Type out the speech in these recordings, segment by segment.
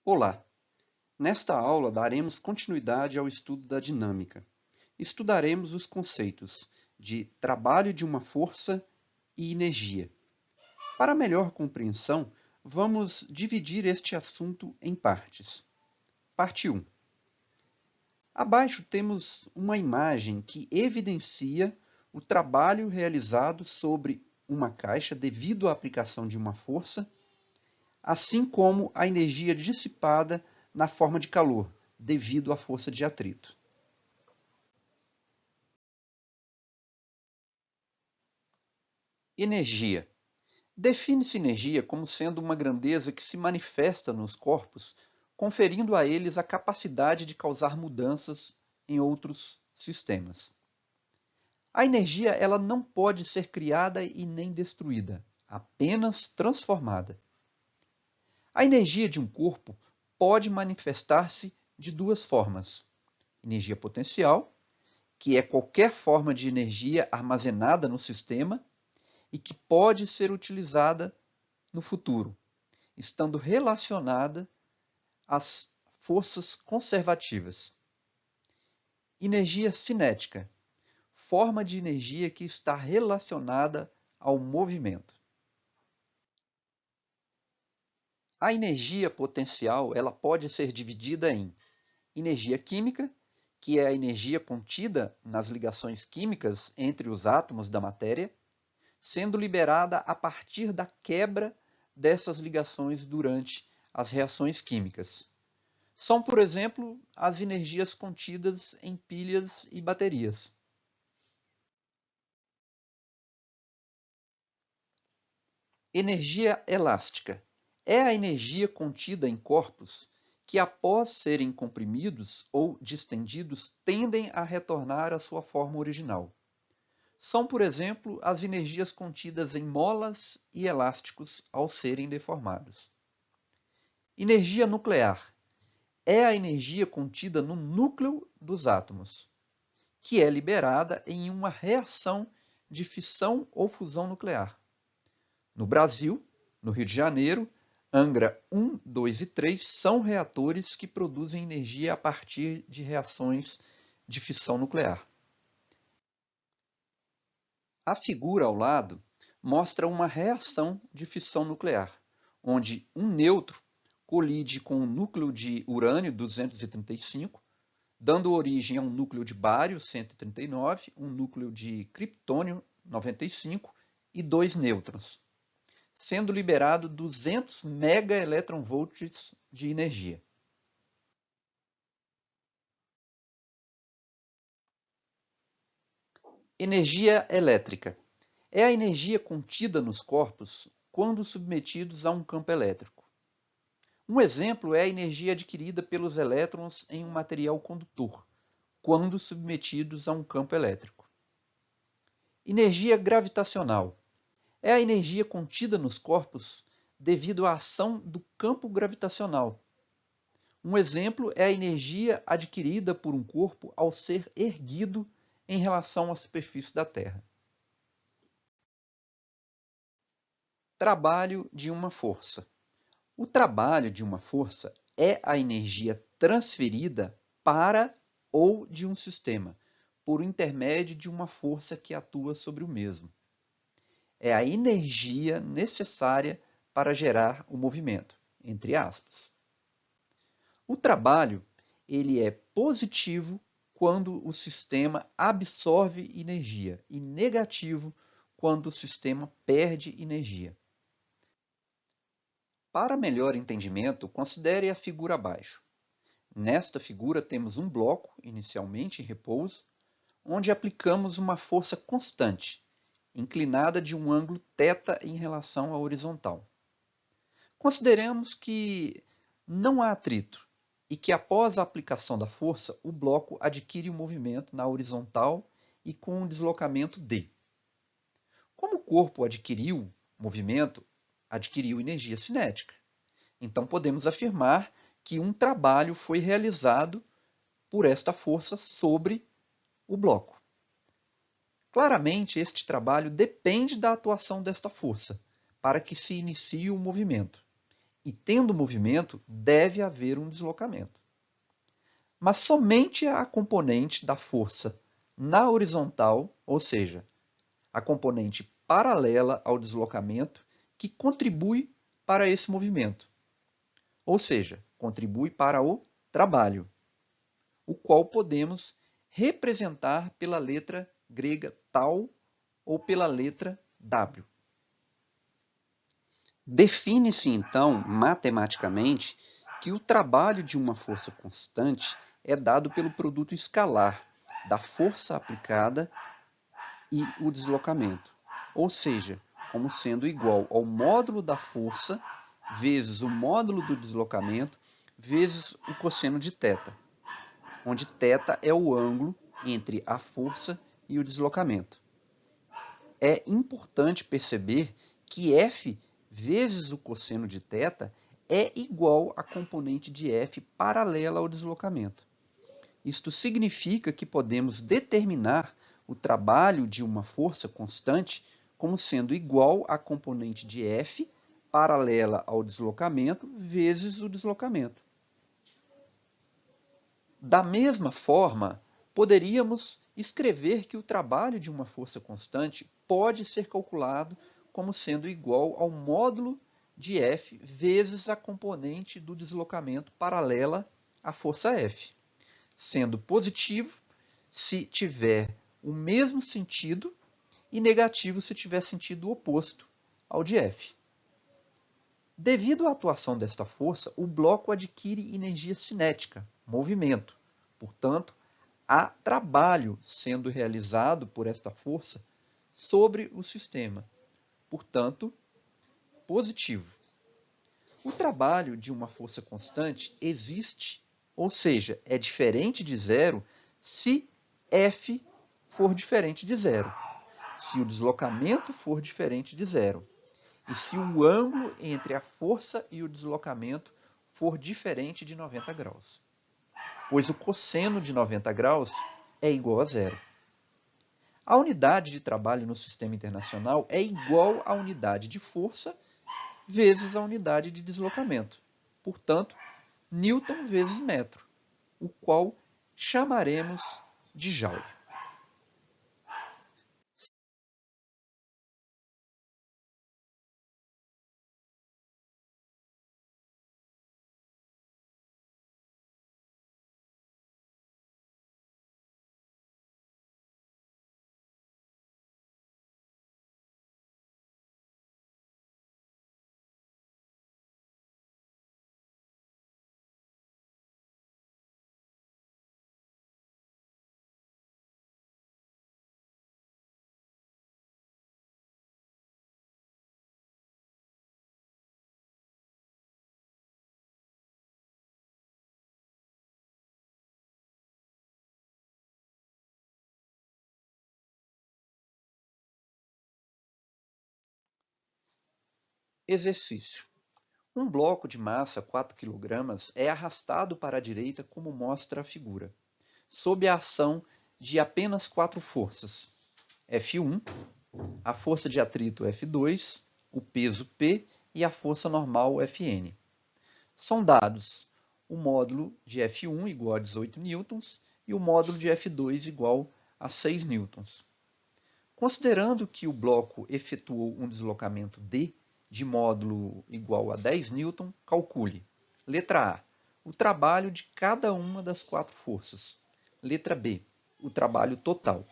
Olá! Nesta aula daremos continuidade ao estudo da dinâmica. Estudaremos os conceitos de trabalho de uma força e energia. Para melhor compreensão, vamos dividir este assunto em partes. Parte 1. Abaixo temos uma imagem que evidencia o trabalho realizado sobre uma caixa devido à aplicação de uma força, assim como a energia dissipada na forma de calor, devido à força de atrito. Energia. Define-se energia como sendo uma grandeza que se manifesta nos corpos, conferindo a eles a capacidade de causar mudanças em outros sistemas. A energia ela não pode ser criada e nem destruída, apenas transformada. A energia de um corpo pode manifestar-se de duas formas: energia potencial, que é qualquer forma de energia armazenada no sistema e que pode ser utilizada no futuro, estando relacionada às forças conservativas. Energia cinética, forma de energia que está relacionada ao movimento. A energia potencial ela pode ser dividida em energia química, que é a energia contida nas ligações químicas entre os átomos da matéria, sendo liberada a partir da quebra dessas ligações durante as reações químicas. São, por exemplo, as energias contidas em pilhas e baterias. Energia elástica é a energia contida em corpos que, após serem comprimidos ou distendidos, tendem a retornar à sua forma original. São, por exemplo, as energias contidas em molas e elásticos ao serem deformados. Energia nuclear é a energia contida no núcleo dos átomos, que é liberada em uma reação de fissão ou fusão nuclear. No Brasil, no Rio de Janeiro, Angra 1, 2 e 3 são reatores que produzem energia a partir de reações de fissão nuclear. A figura ao lado mostra uma reação de fissão nuclear, onde um nêutron colide com um núcleo de urânio 235, dando origem a um núcleo de bário 139, um núcleo de criptônio 95 e dois nêutrons, sendo liberado 200 megaelectronvolts de energia. Energia elétrica é a energia contida nos corpos quando submetidos a um campo elétrico. Um exemplo é a energia adquirida pelos elétrons em um material condutor, quando submetidos a um campo elétrico. Energia gravitacional é a energia contida nos corpos devido à ação do campo gravitacional. Um exemplo é a energia adquirida por um corpo ao ser erguido em relação à superfície da Terra. Trabalho de uma força. O trabalho de uma força é a energia transferida para ou de um sistema, por intermédio de uma força que atua sobre o mesmo. É a energia necessária para gerar o movimento, entre aspas. O trabalho ele é positivo quando o sistema absorve energia e negativo quando o sistema perde energia. Para melhor entendimento, considere a figura abaixo. Nesta figura temos um bloco, inicialmente em repouso, onde aplicamos uma força constante, inclinada de um ângulo θ em relação à horizontal. Consideremos que não há atrito e que após a aplicação da força, o bloco adquire o movimento na horizontal e com um deslocamento d. Como o corpo adquiriu movimento, adquiriu energia cinética. Então podemos afirmar que um trabalho foi realizado por esta força sobre o bloco. Claramente, este trabalho depende da atuação desta força para que se inicie o movimento. E tendo movimento, deve haver um deslocamento. Mas somente a componente da força na horizontal, ou seja, a componente paralela ao deslocamento, que contribui para esse movimento, ou seja, contribui para o trabalho, o qual podemos representar pela letra grega tau ou pela letra W. Define-se, então, matematicamente, que o trabalho de uma força constante é dado pelo produto escalar da força aplicada e o deslocamento, ou seja, como sendo igual ao módulo da força vezes o módulo do deslocamento vezes o cosseno de θ, onde θ é o ângulo entre a força e o deslocamento. É importante perceber que F vezes o cosseno de θ é igual à componente de F paralela ao deslocamento. Isto significa que podemos determinar o trabalho de uma força constante como sendo igual à componente de F paralela ao deslocamento vezes o deslocamento. Da mesma forma, poderíamos escrever que o trabalho de uma força constante pode ser calculado como sendo igual ao módulo de F vezes a componente do deslocamento paralela à força F, sendo positivo se tiver o mesmo sentido e negativo se tiver sentido oposto ao de F. Devido à atuação desta força, o bloco adquire energia cinética, movimento. Portanto, há trabalho sendo realizado por esta força sobre o sistema. Portanto, positivo. O trabalho de uma força constante existe, ou seja, é diferente de zero se F for diferente de zero, se o deslocamento for diferente de zero e se o ângulo entre a força e o deslocamento for diferente de 90 graus, pois o cosseno de 90 graus é igual a zero. A unidade de trabalho no sistema internacional é igual à unidade de força vezes a unidade de deslocamento. Portanto, Newton vezes metro, o qual chamaremos de Joule. Exercício. Um bloco de massa 4 kg é arrastado para a direita como mostra a figura, sob a ação de apenas 4 forças: F1, a força de atrito F2, o peso P e a força normal Fn. São dados o módulo de F1 igual a 18 newtons e o módulo de F2 igual a 6 newtons. Considerando que o bloco efetuou um deslocamento D de módulo igual a 10 newton, calcule. Letra A, o trabalho de cada uma das 4 forças. Letra B, o trabalho total.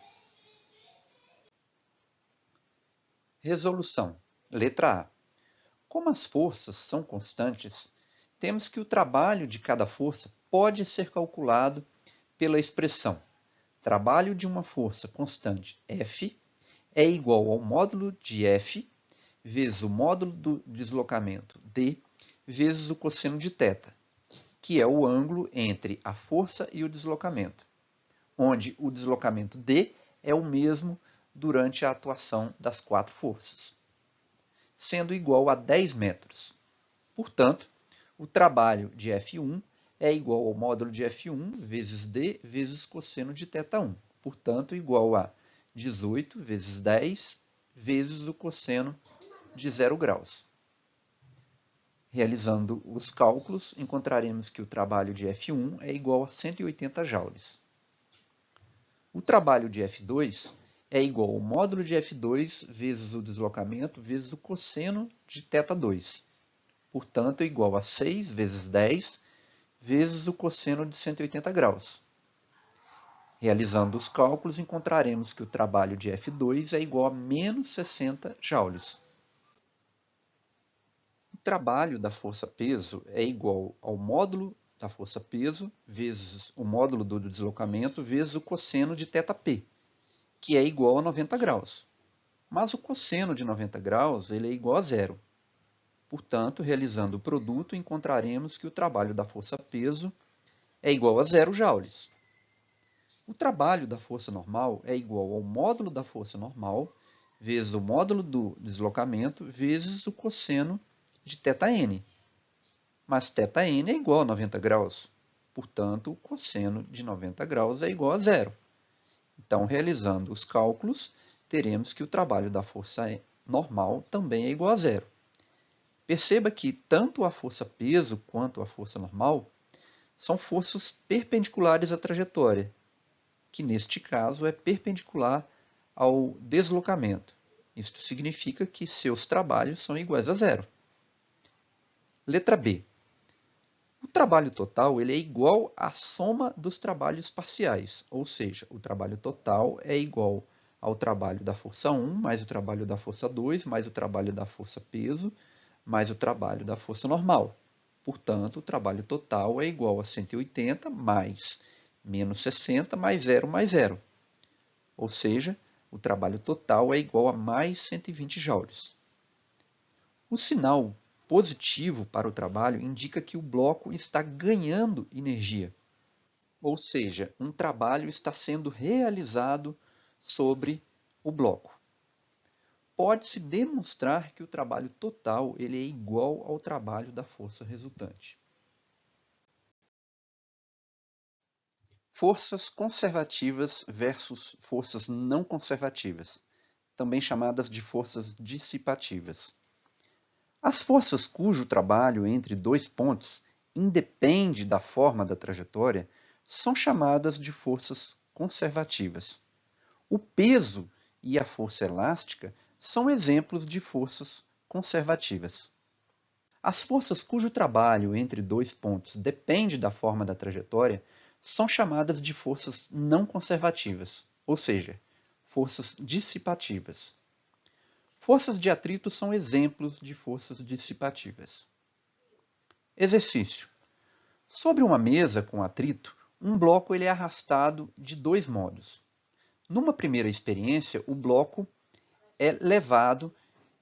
Resolução. Letra A. Como as forças são constantes, temos que o trabalho de cada força pode ser calculado pela expressão trabalho de uma força constante F é igual ao módulo de F vezes o módulo do deslocamento D vezes o cosseno de θ, que é o ângulo entre a força e o deslocamento, onde o deslocamento D é o mesmo durante a atuação das 4 forças, sendo igual a 10 metros. Portanto, o trabalho de F1 é igual ao módulo de F1 vezes D vezes cosseno de θ1. Portanto, igual a 18 vezes 10 vezes o cosseno de 0 graus. Realizando os cálculos, encontraremos que o trabalho de F1 é igual a 180 joules. O trabalho de F2 é igual ao módulo de F2 vezes o deslocamento vezes o cosseno de θ2. Portanto, é igual a 6 vezes 10 vezes o cosseno de 180 graus. Realizando os cálculos, encontraremos que o trabalho de F2 é igual a menos 60 joules. O trabalho da força-peso é igual ao módulo da força-peso vezes o módulo do deslocamento vezes o cosseno de θp, que é igual a 90 graus. Mas o cosseno de 90 graus ele é igual a zero. Portanto, realizando o produto, encontraremos que o trabalho da força-peso é igual a 0 joules. O trabalho da força normal é igual ao módulo da força normal vezes o módulo do deslocamento vezes o cosseno de θn. Mas θn é igual a 90 graus. Portanto, o cosseno de 90 graus é igual a zero. Então, realizando os cálculos, teremos que o trabalho da força normal também é igual a zero. Perceba que tanto a força-peso quanto a força normal são forças perpendiculares à trajetória, que neste caso é perpendicular ao deslocamento. Isto significa que seus trabalhos são iguais a zero. Letra B. O trabalho total ele é igual à soma dos trabalhos parciais, ou seja, o trabalho total é igual ao trabalho da força 1, mais o trabalho da força 2, mais o trabalho da força peso, mais o trabalho da força normal. Portanto, o trabalho total é igual a 180 mais menos 60 mais 0 mais 0. Ou seja, o trabalho total é igual a mais 120 joules. O sinal positivo para o trabalho indica que o bloco está ganhando energia. Ou seja, um trabalho está sendo realizado sobre o bloco. Pode-se demonstrar que o trabalho total ele é igual ao trabalho da força resultante. Forças conservativas versus forças não conservativas, também chamadas de forças dissipativas. As forças cujo trabalho entre dois pontos independe da forma da trajetória são chamadas de forças conservativas. O peso e a força elástica são exemplos de forças conservativas. As forças cujo trabalho entre dois pontos depende da forma da trajetória são chamadas de forças não conservativas, ou seja, forças dissipativas. Forças de atrito são exemplos de forças dissipativas. Exercício. Sobre uma mesa com atrito, um bloco ele é arrastado de dois modos. Numa primeira experiência, o bloco é levado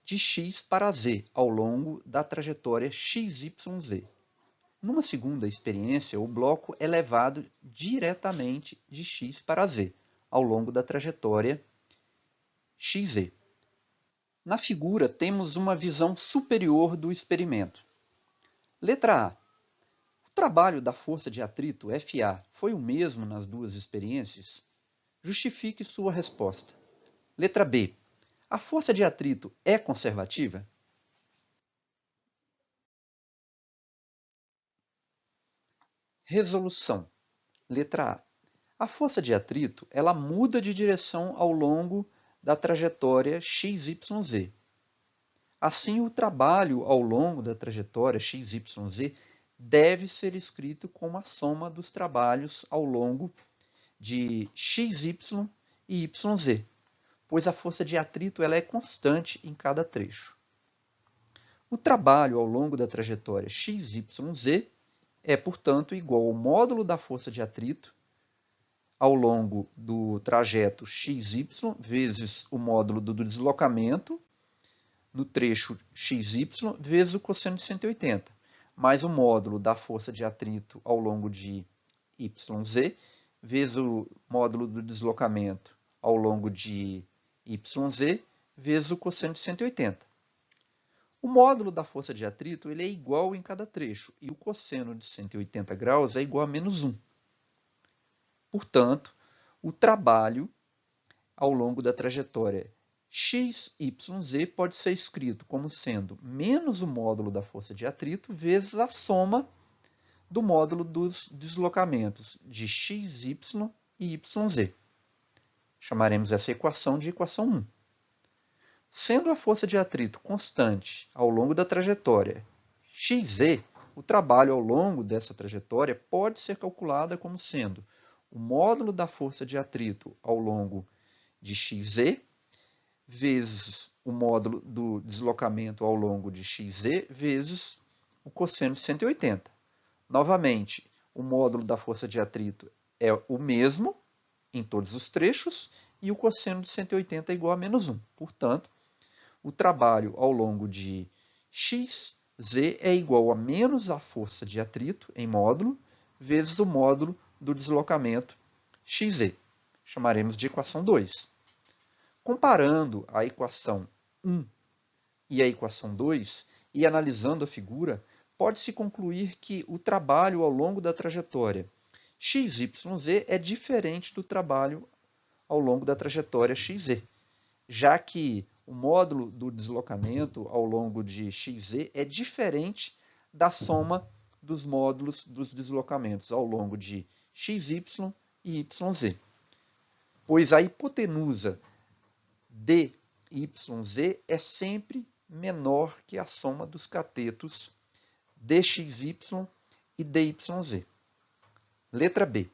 de x para z ao longo da trajetória XYZ. Numa segunda experiência, o bloco é levado diretamente de x para z ao longo da trajetória XZ. Na figura, temos uma visão superior do experimento. Letra A. O trabalho da força de atrito, FA, foi o mesmo nas duas experiências? Justifique sua resposta. Letra B. A força de atrito é conservativa? Resolução. Letra A. A força de atrito ela muda de direção ao longo da trajetória XYZ. Assim, o trabalho ao longo da trajetória XYZ deve ser escrito como a soma dos trabalhos ao longo de XY e YZ, pois a força de atrito ela é constante em cada trecho. O trabalho ao longo da trajetória XYZ é, portanto, igual ao módulo da força de atrito ao longo do trajeto XY vezes o módulo do deslocamento no trecho XY vezes o cosseno de 180, mais o módulo da força de atrito ao longo de YZ vezes o módulo do deslocamento ao longo de YZ vezes o cosseno de 180. O módulo da força de atrito ele é igual em cada trecho e o cosseno de 180 graus é igual a menos 1. Portanto, o trabalho ao longo da trajetória XYZ pode ser escrito como sendo menos o módulo da força de atrito vezes a soma do módulo dos deslocamentos de XY e YZ. Chamaremos essa equação de equação 1. Sendo a força de atrito constante ao longo da trajetória XZ, o trabalho ao longo dessa trajetória pode ser calculado como sendo o módulo da força de atrito ao longo de XZ vezes o módulo do deslocamento ao longo de XZ vezes o cosseno de 180. Novamente, o módulo da força de atrito é o mesmo em todos os trechos e o cosseno de 180 é igual a menos 1. Portanto, o trabalho ao longo de XZ é igual a menos a força de atrito em módulo vezes o módulo do deslocamento XZ. Chamaremos de equação 2. Comparando a equação 1 e a equação 2 e analisando a figura, pode-se concluir que o trabalho ao longo da trajetória XYZ é diferente do trabalho ao longo da trajetória XZ, já que o módulo do deslocamento ao longo de XZ é diferente da soma dos módulos dos deslocamentos ao longo de XY e YZ, pois a hipotenusa DYZ é sempre menor que a soma dos catetos DXY e DYZ. Letra B.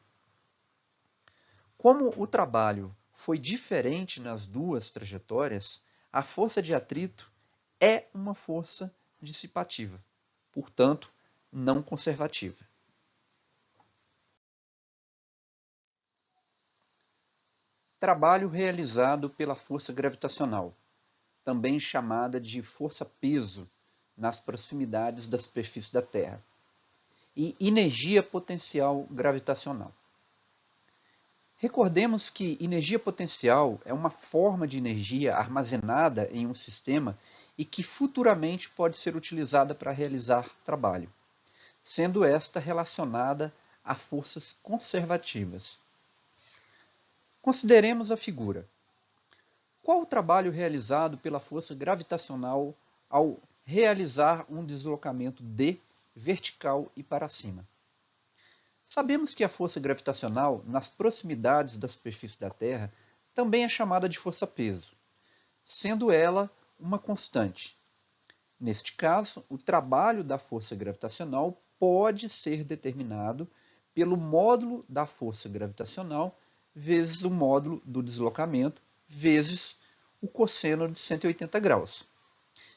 Como o trabalho foi diferente nas duas trajetórias, a força de atrito é uma força dissipativa, portanto, não conservativa. Trabalho realizado pela força gravitacional, também chamada de força-peso, nas proximidades da superfície da Terra, e energia potencial gravitacional. Recordemos que energia potencial é uma forma de energia armazenada em um sistema e que futuramente pode ser utilizada para realizar trabalho, sendo esta relacionada a forças conservativas. Consideremos a figura. Qual o trabalho realizado pela força gravitacional ao realizar um deslocamento D vertical e para cima? Sabemos que a força gravitacional nas proximidades da superfície da Terra também é chamada de força-peso, sendo ela uma constante. Neste caso, o trabalho da força gravitacional pode ser determinado pelo módulo da força gravitacional vezes o módulo do deslocamento vezes o cosseno de 180 graus,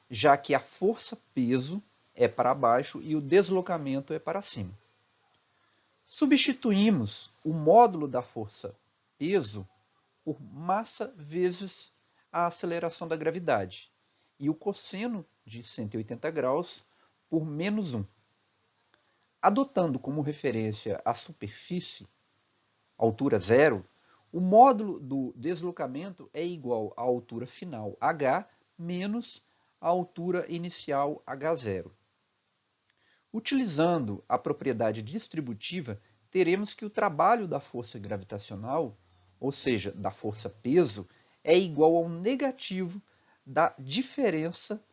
já que a força-peso é para baixo e o deslocamento é para cima. Substituímos o módulo da força-peso por massa vezes a aceleração da gravidade e o cosseno de 180 graus por menos 1. Adotando como referência a superfície, altura zero, o módulo do deslocamento é igual à altura final h menos a altura inicial h0. Utilizando a propriedade distributiva, teremos que o trabalho da força gravitacional, ou seja, da força-peso, é igual ao negativo da diferença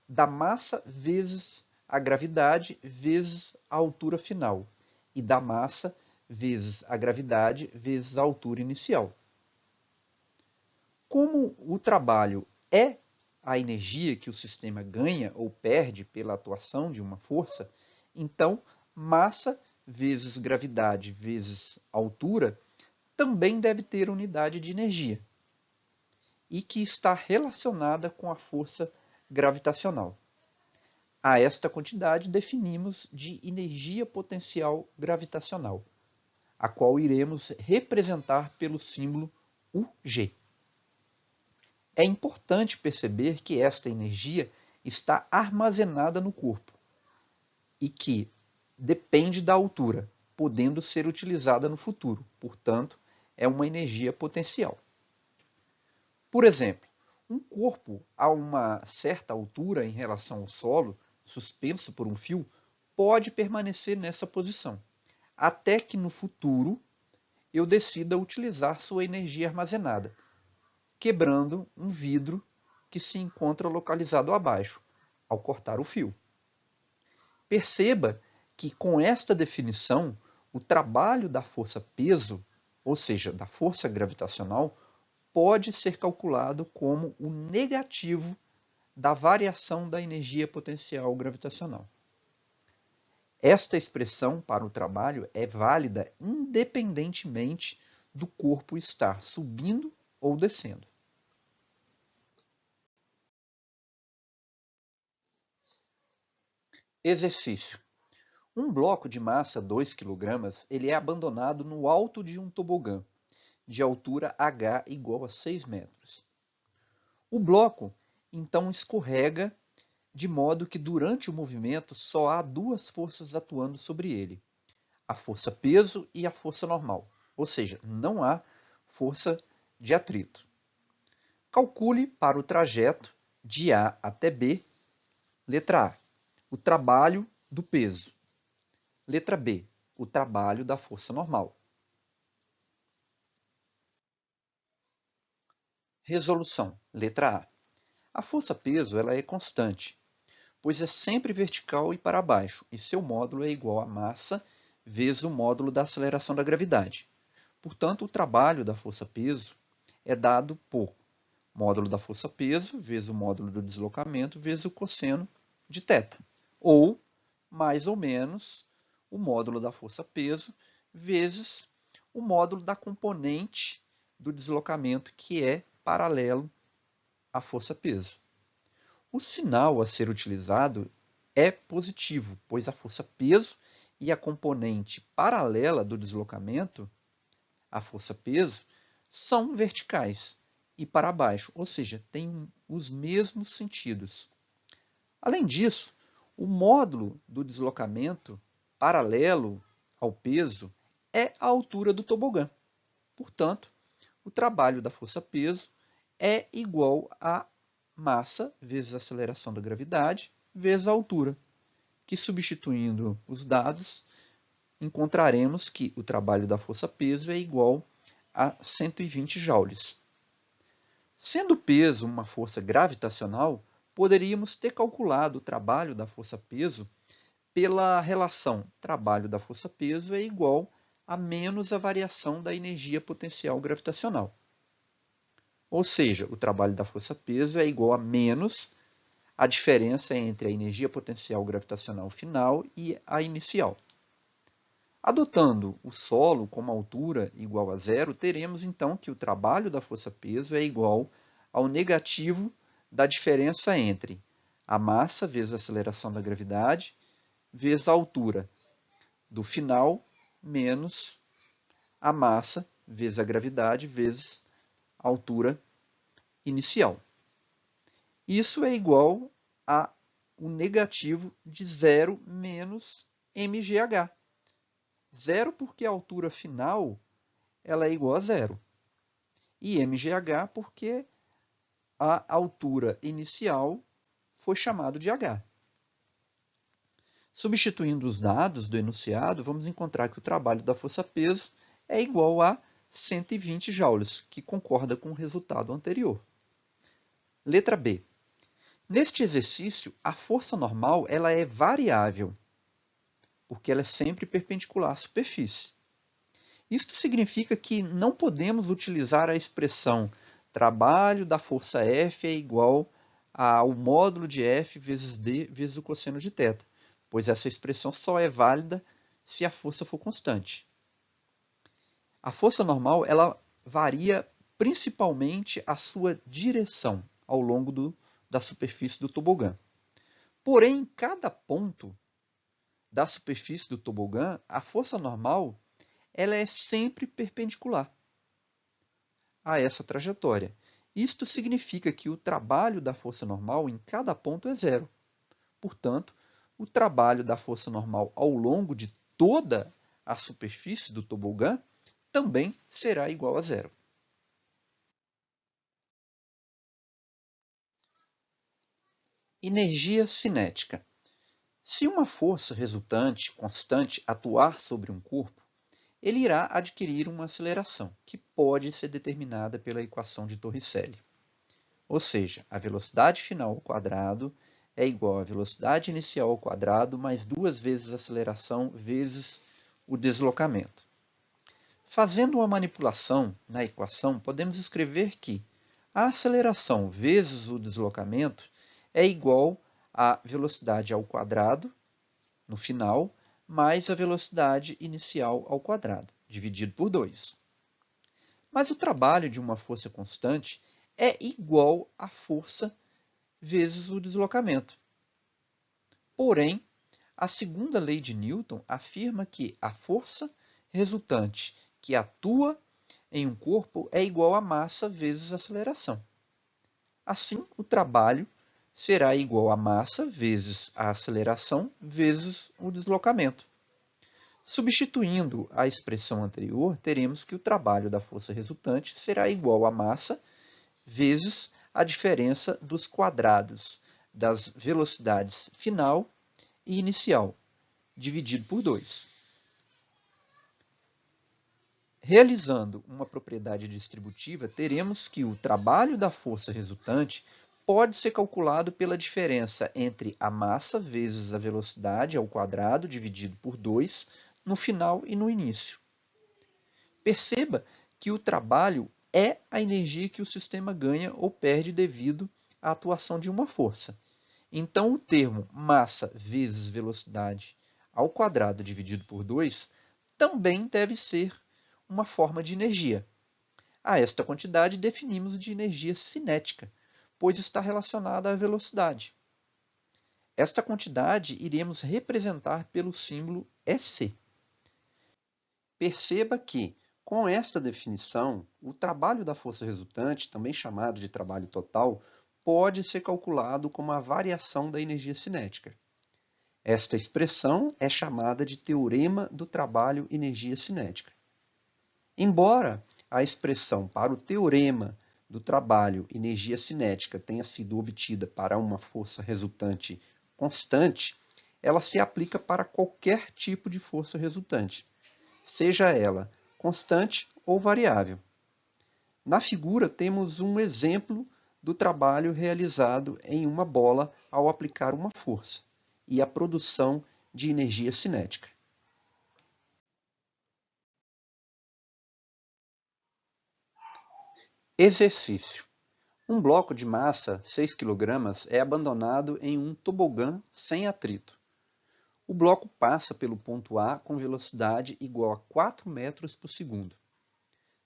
da massa vezes a gravidade vezes a altura final e da massa vezes a gravidade vezes a altura inicial. Como o trabalho é a energia que o sistema ganha ou perde pela atuação de uma força, então massa vezes gravidade vezes altura também deve ter unidade de energia e que está relacionada com a força gravitacional. A esta quantidade definimos de energia potencial gravitacional, a qual iremos representar pelo símbolo UG. É importante perceber que esta energia está armazenada no corpo e que depende da altura, podendo ser utilizada no futuro. Portanto, é uma energia potencial. Por exemplo, um corpo a uma certa altura em relação ao solo, suspenso por um fio, pode permanecer nessa posição, até que no futuro eu decida utilizar sua energia armazenada. quebrando um vidro que se encontra localizado abaixo, ao cortar o fio. Perceba que com esta definição, o trabalho da força-peso, ou seja, da força gravitacional, pode ser calculado como o negativo da variação da energia potencial gravitacional. Esta expressão para o trabalho é válida independentemente do corpo estar subindo ou descendo. Exercício. Um bloco de massa 2 kg ele é abandonado no alto de um tobogã, de altura h igual a 6 metros. O bloco, então, escorrega, de modo que durante o movimento só há duas forças atuando sobre ele, a força-peso e a força normal, ou seja, não há força de atrito. Calcule para o trajeto de A até B. Letra A, o trabalho do peso. Letra B, o trabalho da força normal. Resolução. Letra A. A força-peso ela é constante, pois é sempre vertical e para baixo, e seu módulo é igual à massa vezes o módulo da aceleração da gravidade. Portanto, o trabalho da força-peso é dado por módulo da força-peso vezes o módulo do deslocamento vezes o cosseno de θ. Ou, mais ou menos, o módulo da força-peso vezes o módulo da componente do deslocamento, que é paralelo à força-peso. O sinal a ser utilizado é positivo, pois a força-peso e a componente paralela do deslocamento, a força-peso, são verticais e para baixo, ou seja, têm os mesmos sentidos. Além disso, o módulo do deslocamento paralelo ao peso é a altura do tobogã. Portanto, o trabalho da força-peso é igual a massa vezes a aceleração da gravidade vezes a altura, que substituindo os dados, encontraremos que o trabalho da força-peso é igual a 120 joules. Sendo o peso uma força gravitacional, poderíamos ter calculado o trabalho da força-peso pela relação trabalho da força-peso é igual a menos a variação da energia potencial gravitacional. Ou seja, o trabalho da força-peso é igual a menos a diferença entre a energia potencial gravitacional final e a inicial. Adotando o solo como altura igual a zero, teremos então que o trabalho da força-peso é igual ao negativo da diferença entre a massa vezes a aceleração da gravidade vezes a altura do final menos a massa vezes a gravidade vezes a altura inicial. Isso é igual a o negativo de zero menos mgh. Zero porque a altura final ela é igual a zero. E mgh porque a altura inicial foi chamado de h. Substituindo os dados do enunciado, vamos encontrar que o trabalho da força-peso é igual a 120 joules, que concorda com o resultado anterior. Letra B. Neste exercício, a força normal ela é variável, porque ela é sempre perpendicular à superfície. Isto significa que não podemos utilizar a expressão trabalho da força F é igual ao módulo de F vezes D vezes o cosseno de θ, pois essa expressão só é válida se a força for constante. A força normal ela varia principalmente a sua direção ao longo da superfície do tobogã. Porém, em cada ponto da superfície do tobogã, a força normal ela é sempre perpendicular a essa trajetória. Isto significa que o trabalho da força normal em cada ponto é zero. Portanto, o trabalho da força normal ao longo de toda a superfície do tobogã também será igual a zero. Energia cinética. Se uma força resultante constante atuar sobre um corpo, ele irá adquirir uma aceleração, que pode ser determinada pela equação de Torricelli. Ou seja, a velocidade final ao quadrado é igual à velocidade inicial ao quadrado mais 2 vezes a aceleração vezes o deslocamento. Fazendo uma manipulação na equação, podemos escrever que a aceleração vezes o deslocamento é igual à velocidade ao quadrado, no final, mais a velocidade inicial ao quadrado, dividido por 2. Mas o trabalho de uma força constante é igual à força vezes o deslocamento. Porém, a segunda lei de Newton afirma que a força resultante que atua em um corpo é igual à massa vezes a aceleração. Assim, o trabalho será igual à massa vezes a aceleração vezes o deslocamento. Substituindo a expressão anterior, teremos que o trabalho da força resultante será igual à massa vezes a diferença dos quadrados das velocidades final e inicial, dividido por 2. Realizando uma propriedade distributiva, teremos que o trabalho da força resultante pode ser calculado pela diferença entre a massa vezes a velocidade ao quadrado dividido por 2 no final e no início. Perceba que o trabalho é a energia que o sistema ganha ou perde devido à atuação de uma força. Então, o termo massa vezes velocidade ao quadrado dividido por 2 também deve ser uma forma de energia. A esta quantidade definimos de energia cinética, pois está relacionada à velocidade. Esta quantidade iremos representar pelo símbolo EC. Perceba que, com esta definição, o trabalho da força resultante, também chamado de trabalho total, pode ser calculado como a variação da energia cinética. Esta expressão é chamada de teorema do trabalho energia cinética. Embora a expressão para o teorema do trabalho energia cinética tenha sido obtida para uma força resultante constante, ela se aplica para qualquer tipo de força resultante, seja ela constante ou variável. Na figura temos um exemplo do trabalho realizado em uma bola ao aplicar uma força e a produção de energia cinética. Exercício. Um bloco de massa 6 kg é abandonado em um tobogã sem atrito. O bloco passa pelo ponto A com velocidade igual a 4 metros por segundo.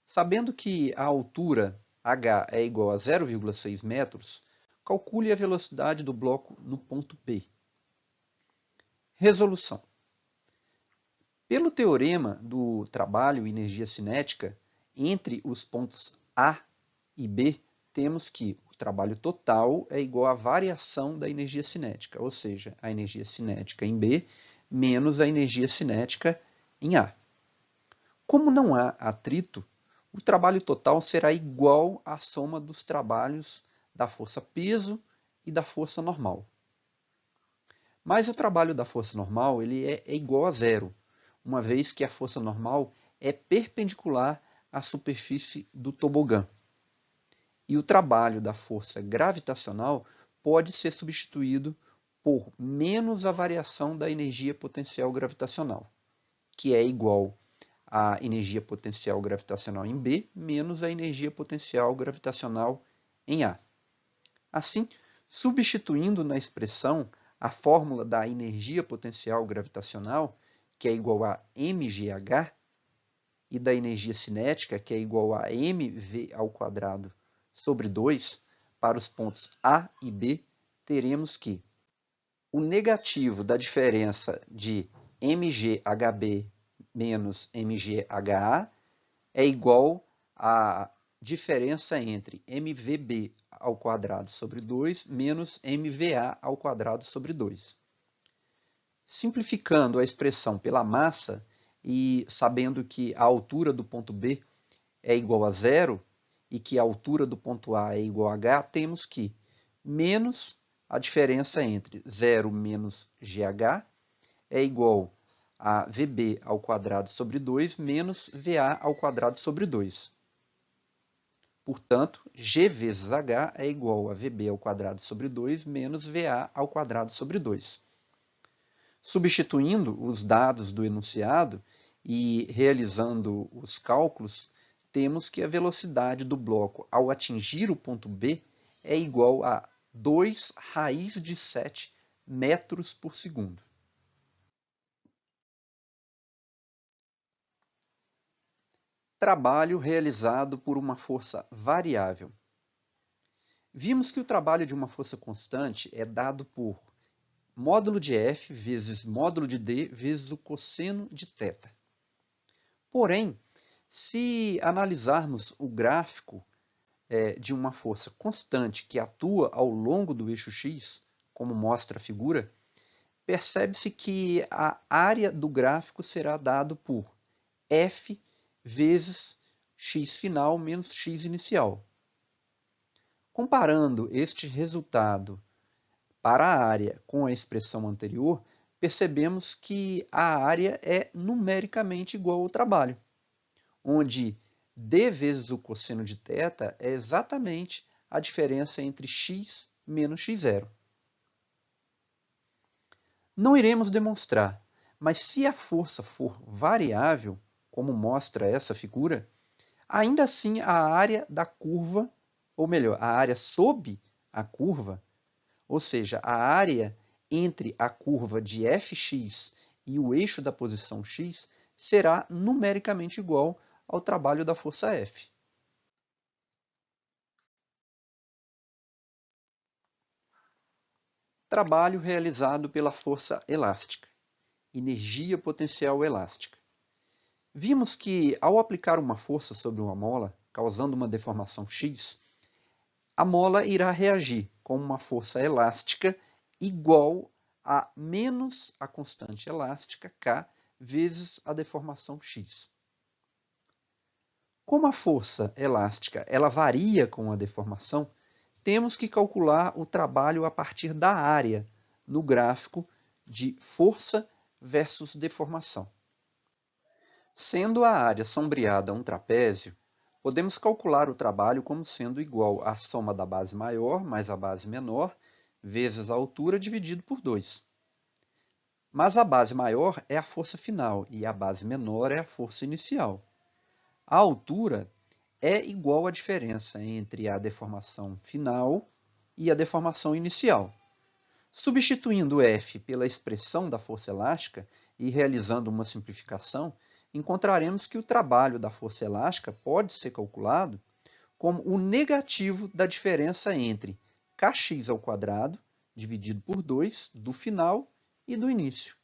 Sabendo que a altura h é igual a 0,6 metros, calcule a velocidade do bloco no ponto B. Resolução. Pelo teorema do trabalho e energia cinética, entre os pontos A e B, temos que o trabalho total é igual à variação da energia cinética, ou seja, a energia cinética em B menos a energia cinética em A. Como não há atrito, o trabalho total será igual à soma dos trabalhos da força peso e da força normal. Mas o trabalho da força normal ele é igual a zero, uma vez que a força normal é perpendicular à superfície do tobogã. E o trabalho da força gravitacional pode ser substituído por menos a variação da energia potencial gravitacional, que é igual à energia potencial gravitacional em B menos a energia potencial gravitacional em A. Assim, substituindo na expressão a fórmula da energia potencial gravitacional, que é igual a mgh, e da energia cinética, que é igual a mv ao quadrado sobre 2, para os pontos A e B, teremos que o negativo da diferença de mghb menos mgha é igual à diferença entre mvb ao quadrado sobre 2 menos mva ao quadrado sobre 2. Simplificando a expressão pela massa e sabendo que a altura do ponto B é igual a zero e que a altura do ponto A é igual a h, temos que menos a diferença entre 0 menos gh é igual a VB ao quadrado sobre 2 menos VA ao quadrado sobre 2. Portanto, G vezes H é igual a VB ao quadrado sobre 2 menos VA ao quadrado sobre 2. Substituindo os dados do enunciado e realizando os cálculos, temos que a velocidade do bloco ao atingir o ponto B é igual a 2 raiz de 7 metros por segundo. Trabalho realizado por uma força variável. Vimos que o trabalho de uma força constante é dado por módulo de F vezes módulo de D vezes o cosseno de θ. Porém, se analisarmos o gráfico de uma força constante que atua ao longo do eixo x, como mostra a figura, percebe-se que a área do gráfico será dado por F vezes x final menos x inicial. Comparando este resultado para a área com a expressão anterior, percebemos que a área é numericamente igual ao trabalho, onde d vezes o cosseno de θ é exatamente a diferença entre x menos x0. Não iremos demonstrar, mas se a força for variável, como mostra essa figura, ainda assim a área da curva, ou melhor, a área sob a curva, ou seja, a área entre a curva de fx e o eixo da posição x, será numericamente igual ao trabalho da força F. Trabalho realizado pela força elástica. Energia potencial elástica. Vimos que, ao aplicar uma força sobre uma mola, causando uma deformação x, a mola irá reagir com uma força elástica igual a menos a constante elástica, K, vezes a deformação x. Como a força elástica ela varia com a deformação, temos que calcular o trabalho a partir da área no gráfico de força versus deformação. Sendo a área sombreada um trapézio, podemos calcular o trabalho como sendo igual à soma da base maior mais a base menor vezes a altura dividido por 2. Mas a base maior é a força final e a base menor é a força inicial. A altura é igual à diferença entre a deformação final e a deformação inicial. Substituindo F pela expressão da força elástica e realizando uma simplificação, encontraremos que o trabalho da força elástica pode ser calculado como o negativo da diferença entre kx ao quadrado dividido por 2 do final e do início.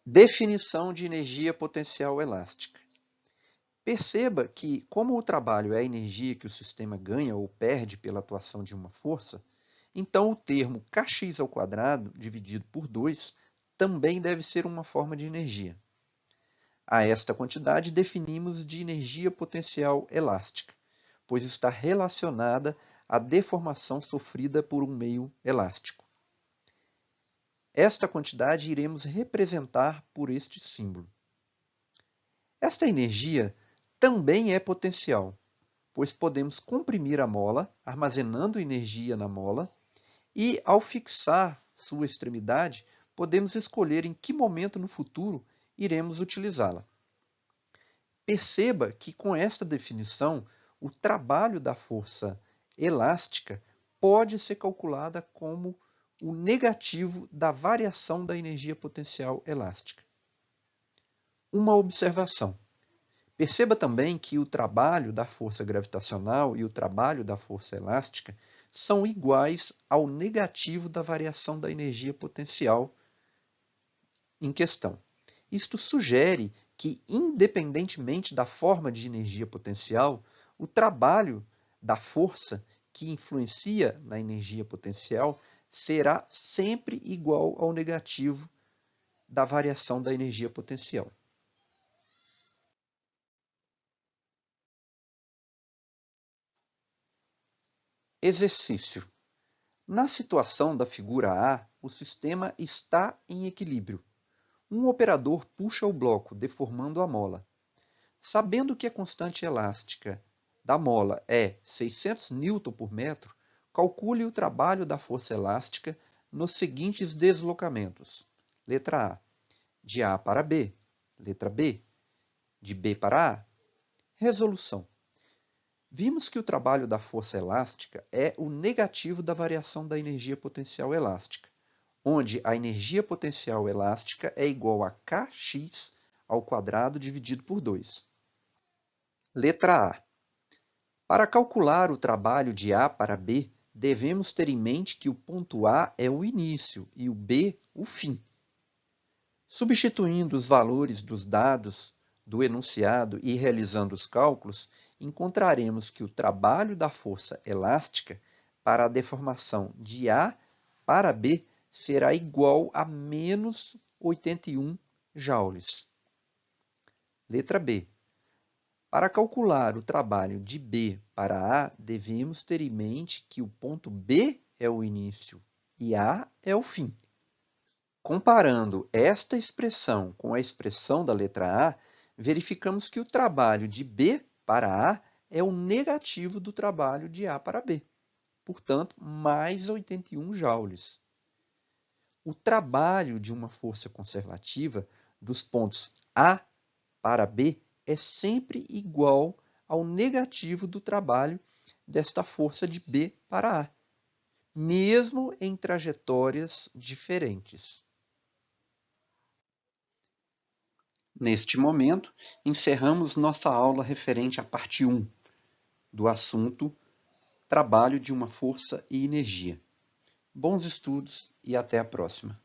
Definição de energia potencial elástica. Perceba que, como o trabalho é a energia que o sistema ganha ou perde pela atuação de uma força, então o termo kx ao quadrado dividido por 2 também deve ser uma forma de energia. A esta quantidade definimos de energia potencial elástica, pois está relacionada à deformação sofrida por um meio elástico. Esta quantidade iremos representar por este símbolo. Esta energia também é potencial, pois podemos comprimir a mola, armazenando energia na mola, e, ao fixar sua extremidade, podemos escolher em que momento no futuro iremos utilizá-la. Perceba que, com esta definição, o trabalho da força elástica pode ser calculada como o negativo da variação da energia potencial elástica. Uma observação. Perceba também que o trabalho da força gravitacional e o trabalho da força elástica são iguais ao negativo da variação da energia potencial em questão. Isto sugere que, independentemente da forma de energia potencial, o trabalho da força que influencia na energia potencial será sempre igual ao negativo da variação da energia potencial. Exercício. Na situação da figura A, o sistema está em equilíbrio. Um operador puxa o bloco, deformando a mola. Sabendo que a constante elástica da mola é 600 N por metro, calcule o trabalho da força elástica nos seguintes deslocamentos. Letra A, de A para B. Letra B, de B para A. Resolução. Vimos que o trabalho da força elástica é o negativo da variação da energia potencial elástica, onde a energia potencial elástica é igual a Kx ao quadrado dividido por 2. Letra A. Para calcular o trabalho de A para B, devemos ter em mente que o ponto A é o início e o B o fim. Substituindo os valores dos dados do enunciado e realizando os cálculos, encontraremos que o trabalho da força elástica para a deformação de A para B será igual a menos 81 joules. Letra B. Para calcular o trabalho de B para A, devemos ter em mente que o ponto B é o início e A é o fim. Comparando esta expressão com a expressão da letra A, verificamos que o trabalho de B para A é o negativo do trabalho de A para B. Portanto, mais 81 joules. O trabalho de uma força conservativa dos pontos A para B é sempre igual ao negativo do trabalho desta força de B para A, mesmo em trajetórias diferentes. Neste momento, encerramos nossa aula referente à parte 1 do assunto Trabalho de uma força e energia. Bons estudos e até a próxima.